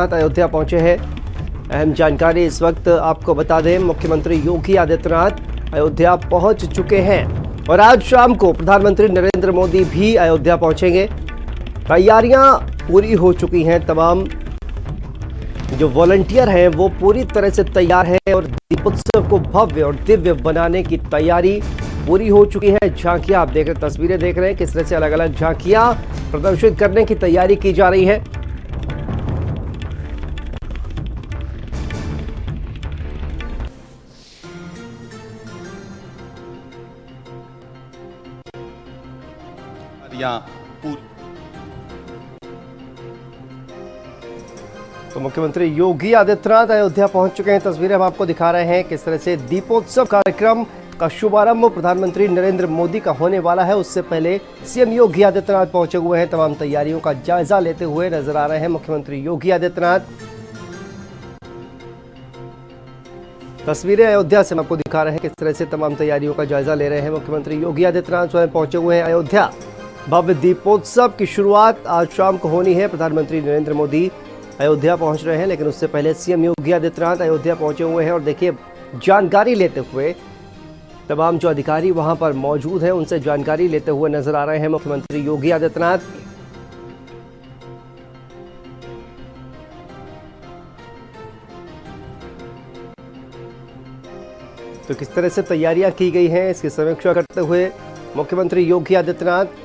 अयोध्या पहुंचे हैं। अहम जानकारी इस वक्त आपको बता दें, मुख्यमंत्री योगी आदित्यनाथ अयोध्या पहुंच चुके हैं और आज शाम को प्रधानमंत्री नरेंद्र मोदी भी अयोध्या पहुंचेंगे। तैयारियां पूरी हो चुकी हैं, तमाम जो वॉलंटियर हैं वो पूरी तरह से तैयार हैं और दीपोत्सव को भव्य और दिव्य बनाने की तैयारी पूरी हो चुकी है। झांकियां आप देख रहे, तस्वीरें देख रहे हैं किस तरह से अलग अलग झांकियां प्रदर्शित करने की तैयारी की जा रही है। तो मुख्यमंत्री योगी आदित्यनाथ अयोध्या पहुंच चुके हैं। तस्वीरें हम आपको दिखा रहे हैं किस तरह से दीपोत्सव कार्यक्रम का शुभारंभ प्रधानमंत्री नरेंद्र मोदी का होने वाला है। उससे पहले सीएम योगी आदित्यनाथ पहुंचे हुए हैं। तमाम तैयारियों का जायजा लेते हुए नजर आ रहे हैं मुख्यमंत्री योगी आदित्यनाथ। तस्वीरें अयोध्या से हम आपको दिखा रहे हैं किस तरह से तमाम तैयारियों का जायजा ले रहे हैं मुख्यमंत्री योगी आदित्यनाथ। स्वयं पहुंचे हुए हैं अयोध्या। भव्य दीपोत्सव की शुरुआत आज शाम को होनी है। प्रधानमंत्री नरेंद्र मोदी अयोध्या पहुंच रहे हैं, लेकिन उससे पहले सीएम योगी आदित्यनाथ अयोध्या पहुंचे हुए हैं और देखिए जानकारी लेते हुए तमाम जो अधिकारी वहां पर मौजूद हैं उनसे जानकारी लेते हुए नजर आ रहे हैं मुख्यमंत्री योगी आदित्यनाथ। तो किस तरह से तैयारियां की गई हैं इसकी समीक्षा करते हुए मुख्यमंत्री योगी आदित्यनाथ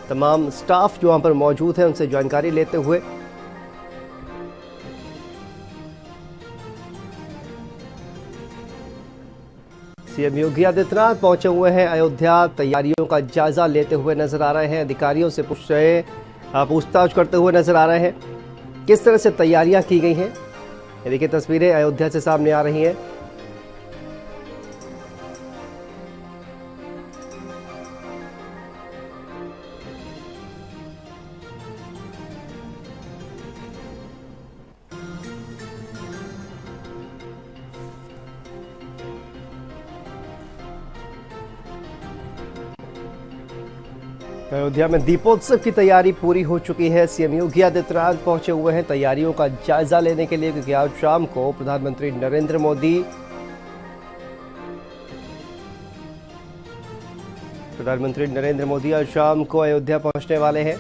तमाम स्टाफ जो वहां पर मौजूद है उनसे जानकारी लेते हुए सीएम योगी आदित्यनाथ पहुंचे हुए हैं अयोध्या। तैयारियों का जायजा लेते हुए नजर आ रहे हैं, अधिकारियों से पूछताछ करते हुए नजर आ रहे हैं किस तरह से तैयारियां की गई हैं। ये देखिए तस्वीरें अयोध्या से सामने आ रही हैं। अयोध्या में दीपोत्सव की तैयारी पूरी हो चुकी है। सीएम योगी आदित्यनाथ पहुंचे हुए हैं तैयारियों का जायजा लेने के लिए, क्योंकि आज शाम को प्रधानमंत्री नरेंद्र मोदी आज शाम को अयोध्या पहुंचने वाले हैं।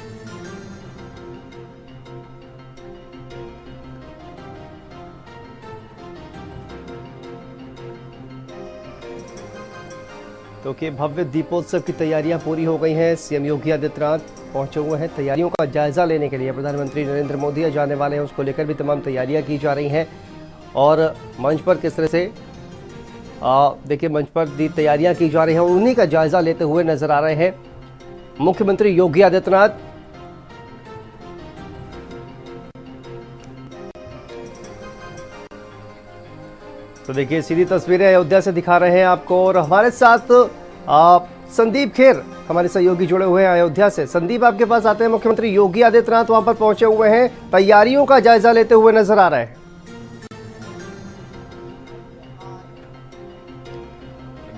तो कि भव्य दीपोत्सव की तैयारियां पूरी हो गई हैं। सीएम योगी आदित्यनाथ पहुंचे हुए हैं तैयारियों का जायजा लेने के लिए। प्रधानमंत्री नरेंद्र मोदी जाने वाले हैं, उसको लेकर भी तमाम तैयारियां की जा रही हैं और मंच पर किस तरह से देखिए मंच पर तैयारियां की जा रही हैं, उन्हीं का जायजा लेते हुए नजर आ रहे हैं मुख्यमंत्री योगी आदित्यनाथ। तो देखिए सीधी तस्वीरें अयोध्या से दिखा रहे हैं आपको और हमारे साथ संदीप खेर हमारे सहयोगी जुड़े हुए हैं अयोध्या से। संदीप, आपके पास आते हैं। मुख्यमंत्री योगी आदित्यनाथ वहां पर पहुंचे हुए हैं, तैयारियों का जायजा लेते हुए नजर आ रहे हैं।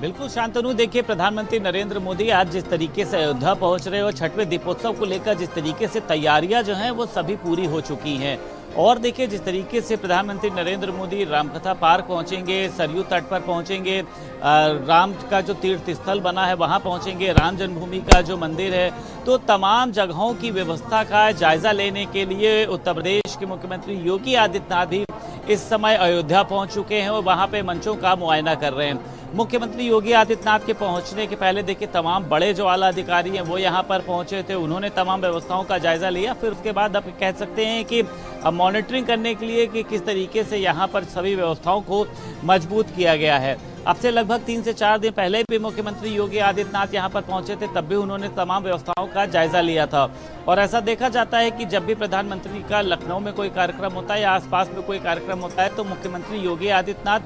बिल्कुल शांतनु, देखिए प्रधानमंत्री नरेंद्र मोदी आज जिस तरीके से अयोध्या पहुंच रहे हैं और छठवें दीपोत्सव को लेकर जिस तरीके से तैयारियां जो हैं वो सभी पूरी हो चुकी हैं। और देखिए जिस तरीके से प्रधानमंत्री नरेंद्र मोदी रामकथा पार्क पहुंचेंगे, सरयू तट पर पहुंचेंगे, राम का जो तीर्थ स्थल बना है वहां पहुंचेंगे, राम जन्मभूमि का जो मंदिर है, तो तमाम जगहों की व्यवस्था का जायजा लेने के लिए उत्तर प्रदेश के मुख्यमंत्री योगी आदित्यनाथ भी इस समय अयोध्या पहुंच चुके हैं और वहां पे मंचों का मुआयना कर रहे हैं। मुख्यमंत्री योगी आदित्यनाथ के पहुंचने के पहले देखिए तमाम बड़े जो आला अधिकारी हैं वो यहां पर पहुंचे थे, उन्होंने तमाम व्यवस्थाओं का जायजा लिया। फिर उसके बाद आप कह सकते हैं कि अब मॉनिटरिंग करने के लिए कि किस तरीके से यहां पर सभी व्यवस्थाओं को मजबूत किया गया है। अब से लगभग 3 से 4 दिन पहले भी मुख्यमंत्री योगी आदित्यनाथ यहां पर पहुंचे थे, तब भी उन्होंने तमाम व्यवस्थाओं का जायजा लिया था। और ऐसा देखा जाता है कि जब भी प्रधानमंत्री का लखनऊ में कोई कार्यक्रम होता है या आसपास में कोई कार्यक्रम होता है तो मुख्यमंत्री योगी आदित्यनाथ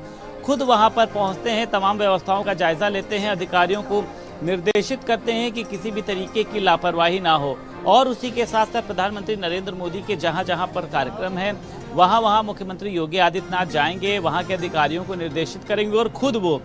खुद वहां पर पहुंचते हैं, तमाम व्यवस्थाओं का जायजा लेते हैं, अधिकारियों को निर्देशित करते हैं कि किसी भी तरीके की लापरवाही ना हो। और उसी के साथ साथ प्रधानमंत्री नरेंद्र मोदी के जहां जहां पर कार्यक्रम है वहां मुख्यमंत्री योगी आदित्यनाथ जाएंगे, वहां के अधिकारियों को निर्देशित करेंगे और खुद वो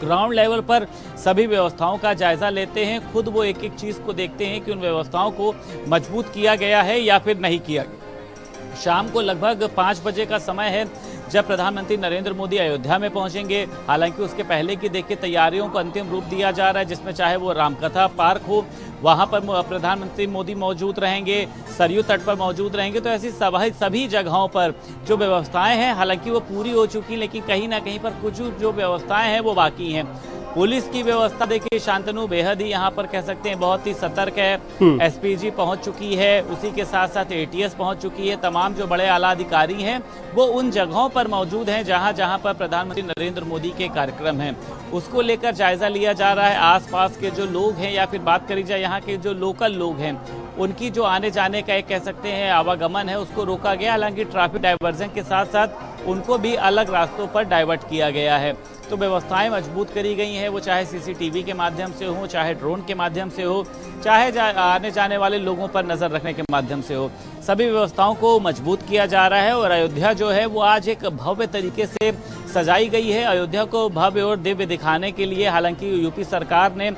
ग्राउंड लेवल पर सभी व्यवस्थाओं का जायजा लेते हैं। खुद वो एक एक चीज़ को देखते हैं कि उन व्यवस्थाओं को मजबूत किया गया है या फिर नहीं किया गया। शाम को लगभग 5 बजे का समय है जब प्रधानमंत्री नरेंद्र मोदी अयोध्या में पहुंचेंगे। हालांकि उसके पहले की देखिए तैयारियों को अंतिम रूप दिया जा रहा है, जिसमें चाहे वो रामकथा पार्क हो, वहां पर प्रधानमंत्री मोदी मौजूद रहेंगे, सरयू तट पर मौजूद रहेंगे। तो ऐसी सभी जगहों पर जो व्यवस्थाएं हैं हालांकि वो पूरी हो चुकी, लेकिन कहीं ना कहीं पर कुछ जो व्यवस्थाएं हैं वो बाकी हैं। पुलिस की व्यवस्था देखिए शांतनु बेहद ही यहाँ पर कह सकते हैं बहुत ही सतर्क है। एसपीजी पहुंच चुकी है, उसी के साथ साथ एटीएस पहुंच चुकी है। तमाम जो बड़े आला अधिकारी हैं वो उन जगहों पर मौजूद हैं जहां जहां पर प्रधानमंत्री नरेंद्र मोदी के कार्यक्रम हैं, उसको लेकर जायजा लिया जा रहा है। आसपास के जो लोग हैं या फिर बात करी जाए यहाँ के जो लोकल लोग हैं उनकी जो आने जाने का एक कह सकते हैं आवागमन है उसको रोका गया। हालांकि ट्रैफिक डाइवर्जन के साथ साथ उनको भी अलग रास्तों पर डाइवर्ट किया गया है। तो व्यवस्थाएं मजबूत करी गई हैं, वो चाहे सीसीटीवी के माध्यम से हो, चाहे ड्रोन के माध्यम से हो, चाहे आने जाने वाले लोगों पर नजर रखने के माध्यम से हो, सभी व्यवस्थाओं को मजबूत किया जा रहा है। और अयोध्या जो है वो आज एक भव्य तरीके से सजाई गई है। अयोध्या को भव्य और दिव्य दिखाने के लिए हालांकि यूपी सरकार ने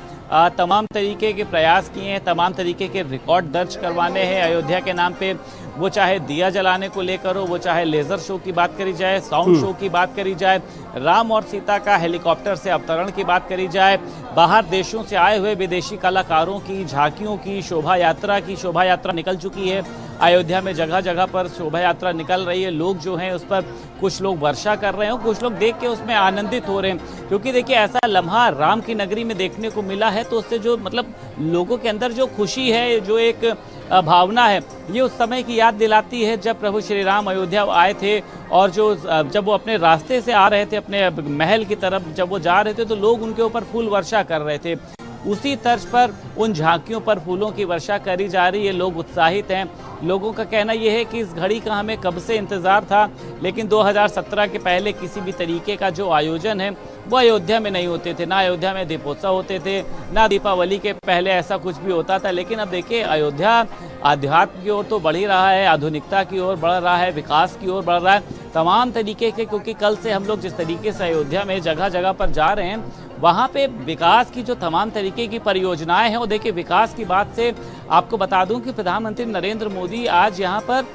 तमाम तरीके के प्रयास किए हैं, तमाम तरीके के रिकॉर्ड दर्ज करवाने हैं अयोध्या के नाम पे। वो चाहे दिया जलाने को लेकर हो, वो चाहे लेजर शो की बात करी जाए, साउंड शो की बात करी जाए, राम और सीता का हेलीकॉप्टर से अवतरण की बात करी जाए, बाहर देशों से आए हुए विदेशी कलाकारों की झांकियों की शोभा यात्रा निकल चुकी है। अयोध्या में जगह जगह पर शोभा यात्रा निकल रही है। लोग जो हैं उस पर कुछ लोग वर्षा कर रहे हैं, कुछ लोग देख के उसमें आनंदित हो रहे हैं, क्योंकि देखिए ऐसा लम्हा राम की नगरी में देखने को मिला है। तो उससे जो मतलब लोगों के अंदर जो खुशी है, जो एक भावना है, ये उस समय की याद दिलाती है जब प्रभु श्री राम अयोध्या आए थे। और जब वो अपने रास्ते से आ रहे थे अपने महल की तरफ, जब वो जा रहे थे तो लोग उनके ऊपर फूल वर्षा कर रहे थे। उसी तर्ज पर उन झांकियों पर फूलों की वर्षा करी जा रही है। लोग उत्साहित हैं। लोगों का कहना यह है कि इस घड़ी का हमें कब से इंतजार था, लेकिन 2017 के पहले किसी भी तरीके का जो आयोजन है वो अयोध्या में नहीं होते थे। ना अयोध्या में दीपोत्सव होते थे, ना दीपावली के पहले ऐसा कुछ भी होता था। लेकिन अब देखिए अयोध्या आध्यात्म की ओर तो बढ़ ही रहा है, आधुनिकता की ओर बढ़ रहा है, विकास की ओर बढ़ रहा है, तमाम तरीके के। क्योंकि कल से हम लोग जिस तरीके से अयोध्या में जगह जगह पर जा रहे हैं, वहाँ पे विकास की जो तमाम तरीके की परियोजनाएं हैं, वो देखिए विकास की बात से आपको बता दूं कि प्रधानमंत्री नरेंद्र मोदी आज यहाँ पर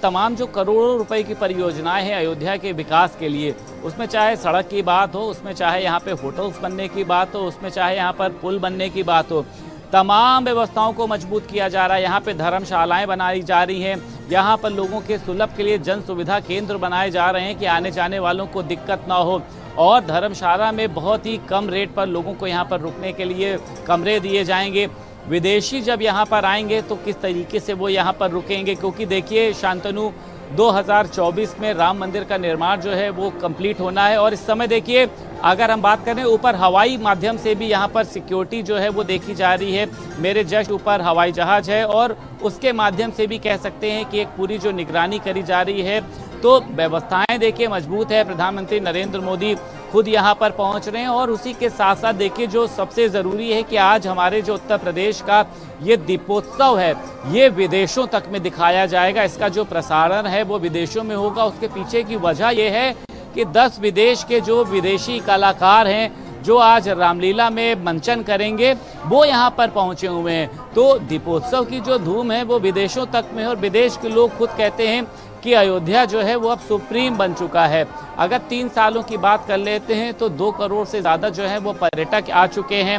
तमाम जो करोड़ों रुपए की परियोजनाएं हैं अयोध्या के विकास के लिए, उसमें चाहे सड़क की बात हो, उसमें चाहे यहाँ पे होटल्स बनने की बात हो, उसमें चाहे यहाँ पर पुल बनने की बात हो, तमाम व्यवस्थाओं को मजबूत किया जा रहा है। यहाँ पे धर्मशालाएं बनाई जा रही हैं, यहाँ पर लोगों के सुलभ के लिए जन सुविधा केंद्र बनाए जा रहे हैं कि आने जाने वालों को दिक्कत ना हो। और धर्मशाला में बहुत ही कम रेट पर लोगों को यहाँ पर रुकने के लिए कमरे दिए जाएंगे। विदेशी जब यहाँ पर आएंगे तो किस तरीके से वो यहाँ पर रुकेंगे, क्योंकि देखिए शांतनु 2024 में राम मंदिर का निर्माण जो है वो कंप्लीट होना है। और इस समय देखिए अगर हम बात करें ऊपर हवाई माध्यम से भी यहाँ पर सिक्योरिटी जो है वो देखी जा रही है। मेरे जस्ट ऊपर हवाई जहाज है और उसके माध्यम से भी कह सकते हैं कि एक पूरी जो निगरानी करी जा रही है। तो व्यवस्थाएं देखिए मजबूत है। प्रधानमंत्री नरेंद्र मोदी खुद यहाँ पर पहुँच रहे हैं। और उसी के साथ साथ देखिए जो सबसे ज़रूरी है कि आज हमारे जो उत्तर प्रदेश का ये दीपोत्सव है, ये विदेशों तक में दिखाया जाएगा। इसका जो प्रसारण है वो विदेशों में होगा। उसके पीछे की वजह यह है कि 10 विदेश के जो विदेशी कलाकार हैं जो आज रामलीला में मंचन करेंगे, वो यहाँ पर पहुँचे हुए हैं। तो दीपोत्सव की जो धूम है वो विदेशों तक में है। और विदेश के लोग खुद कहते हैं कि अयोध्या जो है वो अब सुप्रीम बन चुका है। अगर 3 सालों की बात कर लेते हैं तो 2 करोड़ से ज़्यादा जो है वो पर्यटक आ चुके हैं।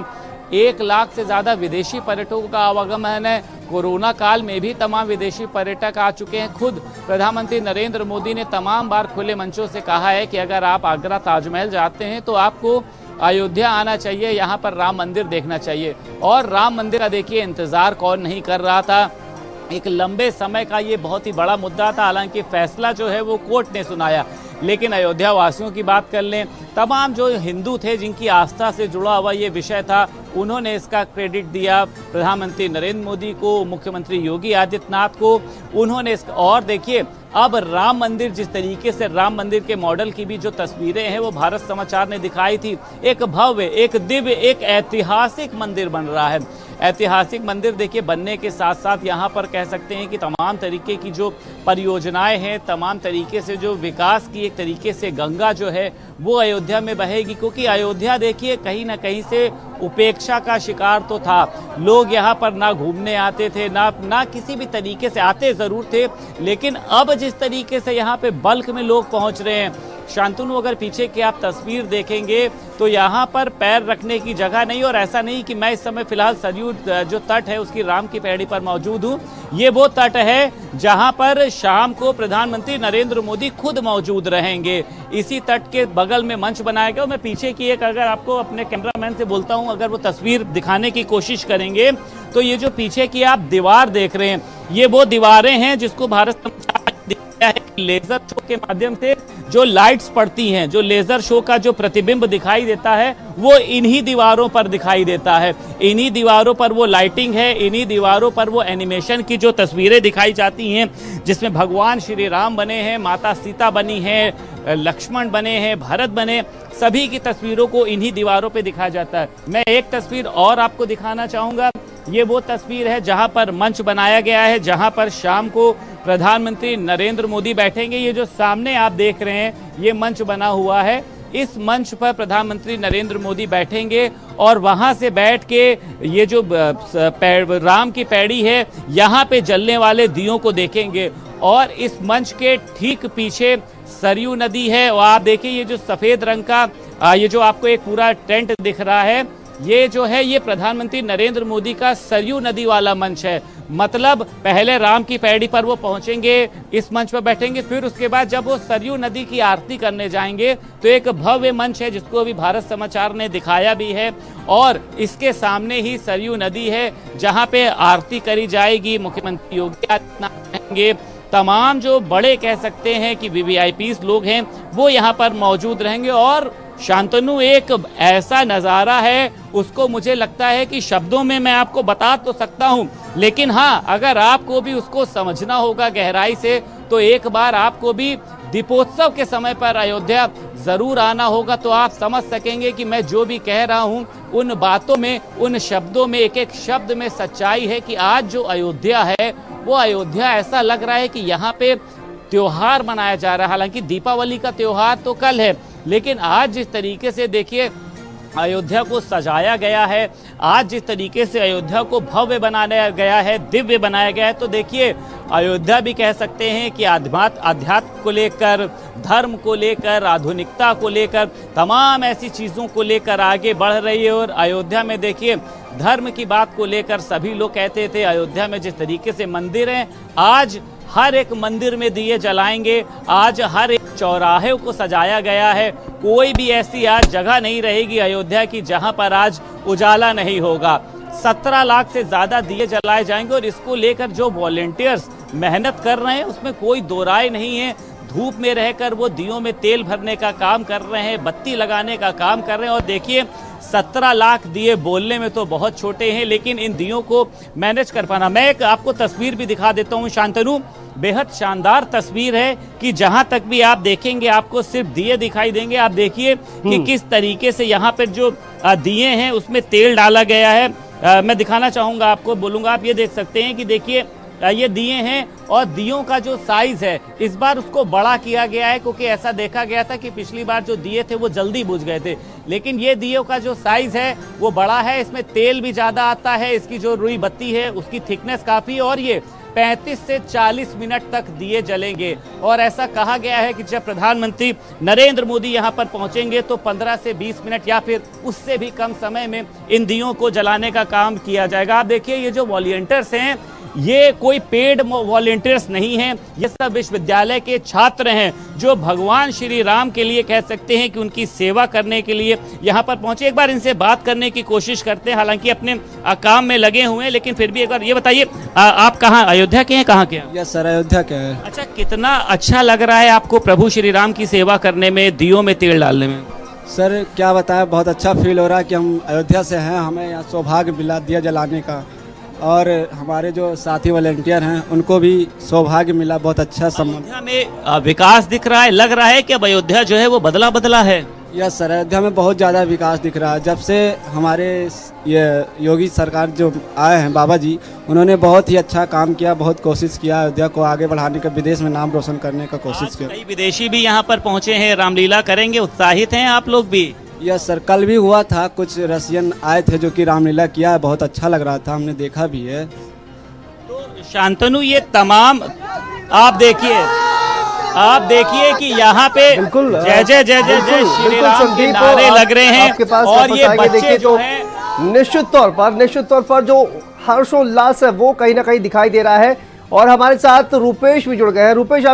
1 लाख से ज़्यादा विदेशी पर्यटकों का आवागमन है। कोरोना काल में भी तमाम विदेशी पर्यटक आ चुके हैं। खुद प्रधानमंत्री नरेंद्र मोदी ने तमाम बार खुले मंचों से कहा है कि अगर आप आगरा ताजमहल जाते हैं तो आपको अयोध्या आना चाहिए, यहाँ पर राम मंदिर देखना चाहिए। और राम मंदिर का देखिए इंतज़ार कौन नहीं कर रहा था। एक लंबे समय का ये बहुत ही बड़ा मुद्दा था। हालांकि फैसला जो है वो कोर्ट ने सुनाया, लेकिन अयोध्या वासियों की बात कर लें, तमाम जो हिंदू थे जिनकी आस्था से जुड़ा हुआ ये विषय था, उन्होंने इसका क्रेडिट दिया प्रधानमंत्री नरेंद्र मोदी को, मुख्यमंत्री योगी आदित्यनाथ को। उन्होंने इसका और देखिए अब राम मंदिर जिस तरीके से राम मंदिर के मॉडल की भी जो तस्वीरें हैं वो भारत समाचार ने दिखाई थी। एक भव्य, एक दिव्य, एक ऐतिहासिक मंदिर बन रहा है। ऐतिहासिक मंदिर देखिए बनने के साथ साथ यहाँ पर कह सकते हैं कि तमाम तरीके की जो परियोजनाएं हैं, तमाम तरीके से जो विकास की एक तरीके से गंगा जो है वो अयोध्या में बहेगी, क्योंकि अयोध्या देखिए कहीं ना कहीं से उपेक्षा का शिकार तो था। लोग यहाँ पर ना घूमने आते थे, ना किसी भी तरीके से, आते ज़रूर थे, लेकिन अब जिस तरीके से यहाँ पे बल्क में लोग पहुँच रहे हैं, शांतनु अगर पीछे की आप तस्वीर देखेंगे तो यहाँ पर पैर रखने की जगह नहीं। और ऐसा नहीं कि मैं इस समय फिलहाल सरयू जो तट है उसकी राम की पैड़ी पर मौजूद हूँ, ये वो तट है जहाँ पर शाम को प्रधानमंत्री नरेंद्र मोदी खुद मौजूद रहेंगे। इसी तट के बगल में मंच बनाया गया। मैं पीछे की एक, अगर आपको अपने कैमरामैन से बोलता हूँ, अगर वो तस्वीर दिखाने की कोशिश करेंगे तो ये जो पीछे की आप दीवार देख रहे हैं, ये वो दीवारें हैं जिसको भारत समाचार है लेजर शो के माध्यम से जो लाइट्स पड़ती हैं, जो लेजर शो का जो प्रतिबिंब दिखाई देता है वो इन्हीं दीवारों पर दिखाई देता है। इन्हीं दीवारों पर वो लाइटिंग है, इन्हीं दीवारों पर वो एनिमेशन की जो तस्वीरें दिखाई जाती हैं, जिसमें भगवान श्री राम बने हैं, माता सीता बनी है, लक्ष्मण बने हैं, भरत बने, सभी की तस्वीरों को इन्हीं दीवारों पे दिखाया जाता है। मैं एक तस्वीर और आपको दिखाना चाहूंगा। ये वो तस्वीर है जहां पर मंच बनाया गया है, जहां पर शाम को प्रधानमंत्री नरेंद्र मोदी बैठेंगे। ये जो सामने आप देख रहे हैं ये मंच बना हुआ है, इस मंच पर प्रधानमंत्री नरेंद्र मोदी बैठेंगे और वहां से बैठ के ये जो राम की पैड़ी है यहाँ पे जलने वाले दियों को देखेंगे। और इस मंच के ठीक पीछे सरयू नदी है और आप देखिए ये जो सफेद रंग का ये जो आपको एक पूरा टेंट दिख रहा है, ये जो है ये प्रधानमंत्री नरेंद्र मोदी का सरयू नदी वाला मंच है। मतलब पहले राम की पैड़ी पर वो पहुंचेंगे, इस मंच पर बैठेंगे, फिर उसके बाद जब वो सरयू नदी की आरती करने जाएंगे तो एक भव्य मंच है जिसको अभी भारत समाचार ने दिखाया भी है और इसके सामने ही सरयू नदी है जहां पे आरती करी जाएगी। मुख्यमंत्री योगी आदित्यनाथ रहेंगे, तमाम जो बड़े कह सकते हैं कि वीवीआईपीस लोग हैं वो यहाँ पर मौजूद रहेंगे। और शांतनु एक ऐसा नज़ारा है, उसको मुझे लगता है कि शब्दों में मैं आपको बता तो सकता हूँ, लेकिन हाँ अगर आपको भी उसको समझना होगा गहराई से तो एक बार आपको भी दीपोत्सव के समय पर अयोध्या ज़रूर आना होगा, तो आप समझ सकेंगे कि मैं जो भी कह रहा हूँ उन बातों में, उन शब्दों में, एक एक शब्द में सच्चाई है कि आज जो अयोध्या है वो अयोध्या ऐसा लग रहा है कि यहाँ पे त्योहार मनाया जा रहा है। हालांकि दीपावली का त्योहार तो कल है, लेकिन आज जिस तरीके से देखिए अयोध्या को सजाया गया है, आज जिस तरीके से अयोध्या को भव्य बनाया गया है, दिव्य बनाया गया है, तो देखिए अयोध्या भी कह सकते हैं कि अध्यात्म को लेकर, धर्म को लेकर, आधुनिकता को लेकर, तमाम ऐसी चीज़ों को लेकर आगे बढ़ रही है। और अयोध्या में देखिए धर्म की बात को लेकर सभी लोग कहते थे, अयोध्या में जिस तरीके से मंदिर हैं, आज हर एक मंदिर में दिए जलाएंगे, आज हर एक चौराहे को सजाया गया है, कोई भी ऐसी आज जगह नहीं रहेगी अयोध्या की जहां पर आज उजाला नहीं होगा। 17 लाख से ज़्यादा दिए जलाए जाएंगे और इसको लेकर जो वॉलेंटियर्स मेहनत कर रहे हैं उसमें कोई दो राय नहीं है। धूप में रहकर वो दियों में तेल भरने का काम कर रहे हैं, बत्ती लगाने का काम कर रहे हैं। और देखिए 17 लाख दिए बोलने में तो बहुत छोटे हैं, लेकिन इन दियों को मैनेज कर पाना। मैं एक आपको तस्वीर भी दिखा देता हूँ शांतनु, बेहद शानदार तस्वीर है कि जहां तक भी आप देखेंगे आपको सिर्फ दिए दिखाई देंगे। आप देखिए कि किस तरीके से यहाँ पर जो दिए हैं उसमें तेल डाला गया है। मैं दिखाना चाहूँगा आपको, बोलूँगा, आप ये देख सकते हैं कि देखिए ये दिए हैं और दियों का जो साइज है इस बार उसको बड़ा किया गया है, क्योंकि ऐसा देखा गया था कि पिछली बार जो दिए थे वो जल्दी बुझ गए थे, लेकिन ये दियों का जो साइज है वो बड़ा है। इसमें तेल भी ज़्यादा आता है, इसकी जो रुई बत्ती है उसकी थिकनेस काफ़ी, और ये 35 से 40 मिनट तक दिए जलेंगे। और ऐसा कहा गया है कि जब प्रधानमंत्री नरेंद्र मोदी यहाँ पर पहुँचेंगे तो 15 से 20 मिनट या फिर उससे भी कम समय में इन दियों को जलाने का काम किया जाएगा। आप देखिए ये जो वॉलंटियर्स हैं ये कोई पेड वॉलंटियर्स नहीं हैं, ये सब विश्वविद्यालय के छात्र हैं जो भगवान श्री राम के लिए कह सकते हैं कि उनकी सेवा करने के लिए यहाँ पर पहुंचे। एक बार इनसे बात करने की कोशिश करते हैं, हालांकि अपने काम में लगे हुए हैं, लेकिन फिर भी एक बार ये बताइए आप कहाँ, अयोध्या के हैं, कहाँ के हैं? यस सर, अयोध्या के हैं। अच्छा, कितना अच्छा लग रहा है आपको प्रभु श्री राम की सेवा करने में, दियों में तेल डालने में? सर क्या बताएं, बहुत अच्छा फील हो रहा है कि हम अयोध्या से हैं, हमें यहाँ सौभाग्य मिला दिया जलाने का, और हमारे जो साथी वॉलंटियर हैं उनको भी सौभाग्य मिला। बहुत अच्छा सम्मान। अयोध्या में विकास दिख रहा है, लग रहा है कि अब अयोध्या जो है वो बदला है। यस सर, अयोध्या में बहुत ज़्यादा विकास दिख रहा है। जब से हमारे ये योगी सरकार जो आए हैं बाबा जी, उन्होंने बहुत ही अच्छा काम किया, बहुत कोशिश किया अयोध्या को आगे बढ़ाने का, विदेश में नाम रोशन करने का कोशिश आज किया। कई विदेशी भी यहाँ पर पहुंचे हैं, रामलीला करेंगे, उत्साहित हैं आप लोग भी? यस सर, कल भी हुआ था, कुछ रसियन आए थे जो कि रामलीला किया, बहुत अच्छा लग रहा था, हमने देखा भी है। तो शांतनु, ये तमाम आप देखिए कि यहाँ पे बिल्कुल जय जय जय जय जय श्री बिल्कुल राम के संदीप, नारे लग रहे हैं। आपके पास और ये वापस आइए, बच्चे देखिए जो तो हैं निश्चित तौर पर जो हर्षोल्लास है वो कहीं ना कहीं दिखाई दे रहा है। और हमारे साथ रूपेश भी जुड़ गए हैं। रूपेश,